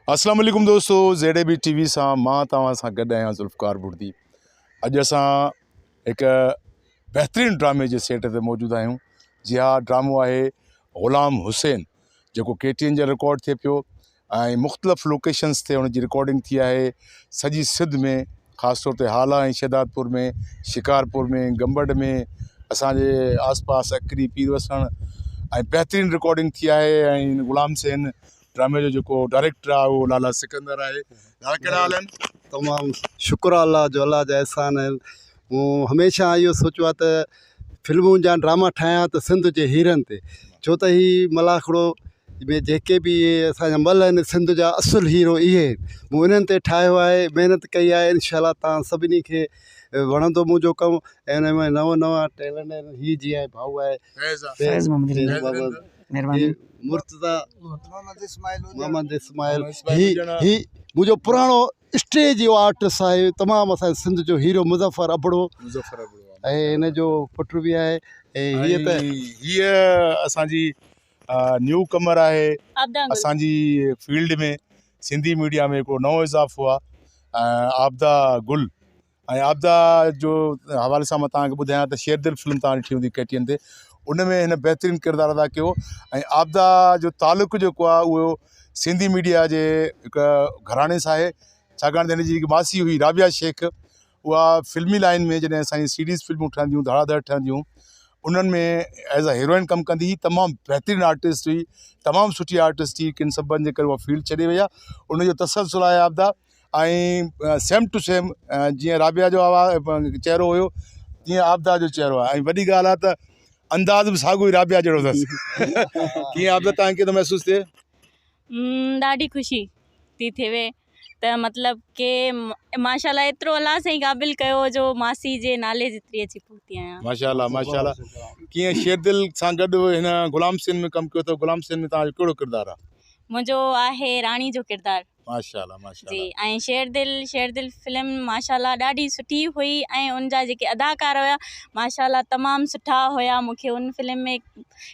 अस्सलाम वालेकुम दोस्तों, ZAB TV सां मां तव्हां सां गॾु आहियां ज़ुल्फ़कार बुर्दी। अॼु असां हिकु बहितरीनु ड्रामे जे सेट ते मौजूदु आहियूं। जी हा, ड्रामो आहे ग़ुलाम हुसैन, जेको KTN जो रिकॉर्ड थिए पियो ऐं मुख़्तलिफ़ लोकेशन्स ते हुनजी रिकॉर्डिंग थी आहे। सॼी सिंध में, ख़ासि तौर ते हाला ऐं शहदादपुर में, शिकारपुर में, गंबड़ में, असांजे आस पास अकरी, पीरवसण ऐं बहितरीनु रिकॉर्डिंग थी आहे। ऐं ग़ुलाम हुसैन ड्रामे जो जेको डायरेक्टर आहे उहो लाला सिकंदर आहे। लाला कहिड़ा हाल आहिनि? तमामु शुक्र अल्लाह जो, अल्लाह जा एहसान आहिनि। मूं हमेशह इहो सोचियो आहे त फिल्मूं जा ड्रामा ठाहियां त सिंध जे हीरनि ते, छो त ही मलाखड़ो में जेके बि असांजा मल आहिनि सिंध जा असुल हीरो इहे मूं इन्हनि ते ठाहियो आहे, महिनत कई आहे। इनशाला तव्हां सभिनी खे वणंदो मुंहिंजो कमु। ऐं हुन में नवां नवां टैलेंट आहिनि। हीअ जीअं भाऊ आहे मुर्तज़ा मोहम्मद इस्माइल, ही मुंहिंजो पुराणो स्टेज जो आर्टिस्ट आहे। तमामु असांजे सिंध जो हीरो मुज़फ़र अबड़ो ऐं हिन जो पुटु बि आहे। ऐं हीअ असांजी न्यू कमर आहे असांजी फील्ड में। सिंधी मीडिया में हिकिड़ो नओं इज़ाफ़ो आहे, आबदा गुल। ऐं आबदा जो हवाले सां मां तव्हांखे ॿुधायां त शेरदिल फिल्म तव्हां ॾिठी हूंदी KTN ते, उन में हिन बहितरीनु किरदारु अदा कयो। ऐं आबदा जो तालुक़ु जेको आहे उहो सिंधी मीडिया जे हिकु घराणे सां आहे, छाकाणि त हिन जी हिकु मासी हुई राबिया शेख। उहा फिल्मी लाइन में जॾहिं असांजी सीरीज़ फिल्मूं ठहंदियूं, धड़ाधड़ ठहंदियूं, उन्हनि में एज़ अ हीरोइन कमु कंदी हुई। तमामु बहितरीनु आर्टिस्ट हुई, तमामु सुठी आर्टिस्ट हुई। किन सबबनि जे करे उहा फील्ड छॾे वई आहे। उनजो तसलसल आहे आबदा। ऐं सेम टू सेम जीअं राबिया जो आवाज़ चहिरो हुयो, तीअं आबदा जो चहिरो आहे। ऐं वॾी ॻाल्हि आहे त अंदाज़ बि साॻियो ई राबिया जहिड़ो अथसि। कीअं आबदा तव्हांखे त महसूसु थिए? ॾाढी ख़ुशी थी थिए त मतिलबु के माशाल्लाह एतिरो अलाह साईं क़ाबिल कयो जो मासी जे नाले जेतिरी अची पहुती आहियां। माशाल्लाह माशाल्लाह। कीअं शेरदिल सां गॾु हिन ग़ुलाम हुसैन में कमु कयो त ग़ुलाम हुसैन में तव्हांजो कहिड़ो किरदारु आहे? मुंहिंजो आहे राणी जो किरदारु। माशाल्लाह जी। माशाल्लाह। ऐं शेरदिल फिल्म माशाल्लाह ॾाढी सुठी हुई ऐं उन जा जेके अदाकार हुया माशाल्लाह तमामु सुठा हुया। मूंखे उन फिल्म में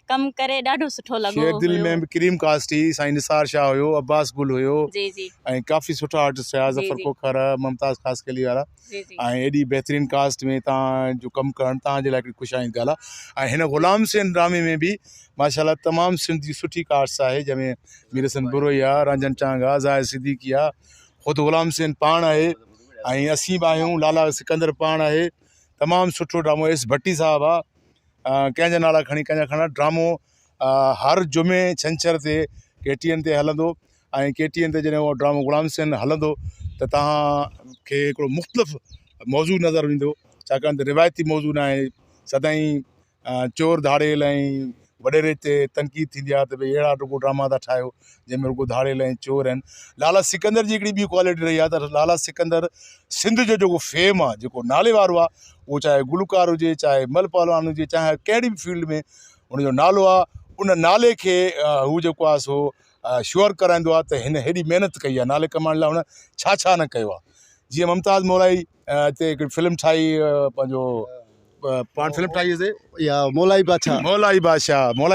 कमु करे ॾाढो सुठो लॻो। शेरदिल में बि क्रीम कास्ट हुई, साईं निसार शाह हुयो, अब्बास गुल हुयो। जी जी। ऐं काफ़ी सुठा आर्टिस्ट हुया, ज़फ़र खोखर, मुमताज़ ख़ासकली वारा। ऐं एॾी बहितरीनु कास्ट में तव्हांजो कमु करणु तव्हांजे लाइ हिकिड़ी ख़ुशाइंद ॻाल्हि आहे। ऐं हिन ग़ुलाम हुसैन ड्रामे में बि माशाल्लाह तमामु सिंधी सुठी कास्ट आहे, जंहिंमें मीर हसन बुरोई आहे, रंजन चांग आहे, ज़ाहिर सिद्दीकी आहे, ख़ुदि ग़ुलाम हुसैन पाण आहे, ऐं असीं बि आहियूं, लाला सिकंदर पाण आहे। तमामु सुठो ड्रामो। एस भट्टी साहब आहे, कंहिंजा नाला खणी कंहिंजा खणा। ड्रामो हर जुमे छंछर ते KTN ते हलंदो। ऐं KTN ते जॾहिं उहो ड्रामो ग़ुलाम हुसैन हलंदो त तव्हांखे हिकिड़ो मुख़्तलिफ़ मौज़ू नज़र ईंदो, छाकाणि त रिवायती मौज़ू न आहे। सदाईं चोर धाड़ेल ऐं वॾेरे ते तनक़ीद थींदी आहे त भई अहिड़ा रुगो ड्रामा था ठाहियो जंहिंमें रुगो धाड़ेल ऐं चोर आहिनि। लाला सिकंदर जी हिकिड़ी ॿी क्वालिटी रही आहे त लाला सिकंदर सिंध जो जेको फेम आहे, जेको नाले वारो आहे, उहो चाहे गुलकार हुजे, चाहे मल पहलवान हुजे, चाहे कहिड़ी बि फील्ड में उनजो नालो आहे, उन नाले खे हू जेको आहे सो श्योर कराईंदो आहे त हिन हेॾी महिनत कई आहे, नाले कमाइण लाइ हुन छा छा न कयो आहे। जीअं मुमताज़ मौलाई ते हिकिड़ी फिल्म ठाही, पंहिंजो पाण फिल्म ठाही हुई या मौलाई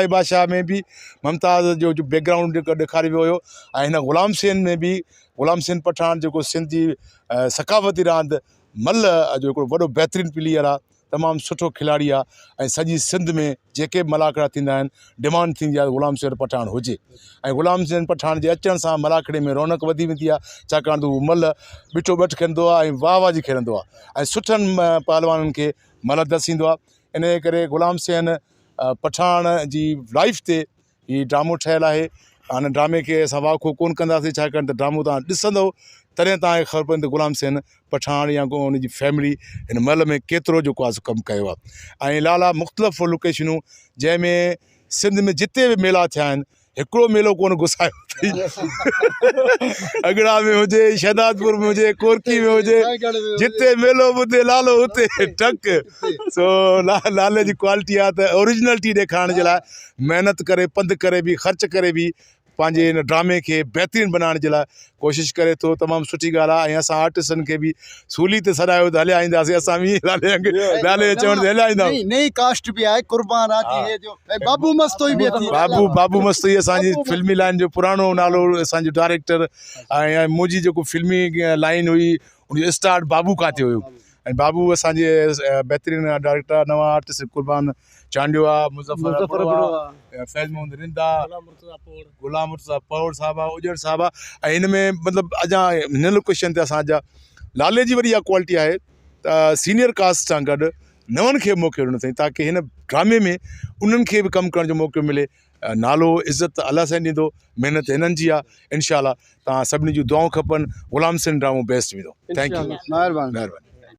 बादशाह में बि मुमताज़ जो बैकग्राउंड ॾेखारियो वियो हुयो। ऐं हिन ग़ुलाम हुसैन में बि ग़ुलाम हुसैन पठान जेको सिंधी सकाफ़ती रांदि मल जो हिकिड़ो वॾो बहितरीनु प्लेयर आहे, तमामु सुठो खिलाड़ी आहे। ऐं सॼी सिंध में जेके मलाखड़ा थींदा आहिनि, डिमांड थींदी आहे ग़ुलाम हुसैन पठान हुजे। ऐं ग़ुलाम हुसैन पठान जे अचण सां मलाखड़े में रौनक वधी वेंदी आहे, छाकाणि त उहो मल ॿिठो ॿठ खेॾंदो आहे ऐं वाह जी खेॾंदो आहे, ऐं सुठनि पहलवाननि खे मल दसींदो आहे। इन जे करे ग़ुलाम हुसैन पठान जी लाइफ ते हीउ ड्रामो ठहियलु आहे। हाणे ड्रामे खे असां वाखो कोन कंदासीं, छाकाणि त ड्रामो तव्हां ॾिसंदव तॾहिं तव्हांखे ख़बर पवंदी त ग़ुलाम हुसैन पठान या उनजी फैमिली हिन मल में केतिरो जेको आहे कमु कयो आहे। ऐं लाला मुख़्तलिफ़ लोकेशनूं जंहिंमें सिंध में जिते बि मेला थिया आहिनि, हिकिड़ो मेलो कोन घुसायो अथई। अगड़ा में हुजे, शहदादपुर में हुजे, कोरकी में हुजे, जिते मेलो ॿुधे लालो हुते टक। सो लाले जी क्वालिटी आहे त ओरिजिनलिटी ॾेखारण जे लाइ महिनत करे, पंधु करे बि, ख़र्च करे बि पंहिंजे हिन ड्रामे खे बहितरीनु बनाइण जे लाइ कोशिशि करे थो। तमामु सुठी ॻाल्हि आहे। ऐं असां आर्टिस्टनि खे बि सूली ते सॾायो त हलिया ईंदासीं। असां बि लाले चवण ते हलिया ईंदा। नई कास्ट भी आहे, कुर्बान आहे जो बाबू मस्तोई भी थी। बाबू मस्तोई असांजी फिल्मी लाइन जो पुराणो नालो, असांजो डायरेक्टर ऐं मुंहिंजी जेको फिल्मी लाइन हुई उनजो स्टार्ट बाबू खां थियो हुयो। ऐं बाबू असांजे बहितरीनु डायरेक्टर, नवां आर्टिस्ट कुर्बान चांडियो आहे, मुज़फ़र फैज़ मोहम्मद रिंदा, गुलाम मुर्तज़ा पौड़ साहब आहे, उजड़ साहब आहे। ऐं हिन में मतिलबु अञा हिन लोकेशन ते असांजा लाले जी वरी इहा क्वालिटी आहे त सीनियर कास्ट सां गॾु नवनि खे मौक़ो ॾिनो अथई ताकी हिन ड्रामे में उन्हनि खे बि कमु करण जो मौक़ो मिले। नालो इज़त त अलाह साईं ॾींदो, महिनत हिननि जी आहे। इनशाला तव्हां सभिनी जूं दुआऊं खपनि। ग़ुलाम सिंध ड्रामो बेस्ट वेंदो। थैंक यू, महिरबानी।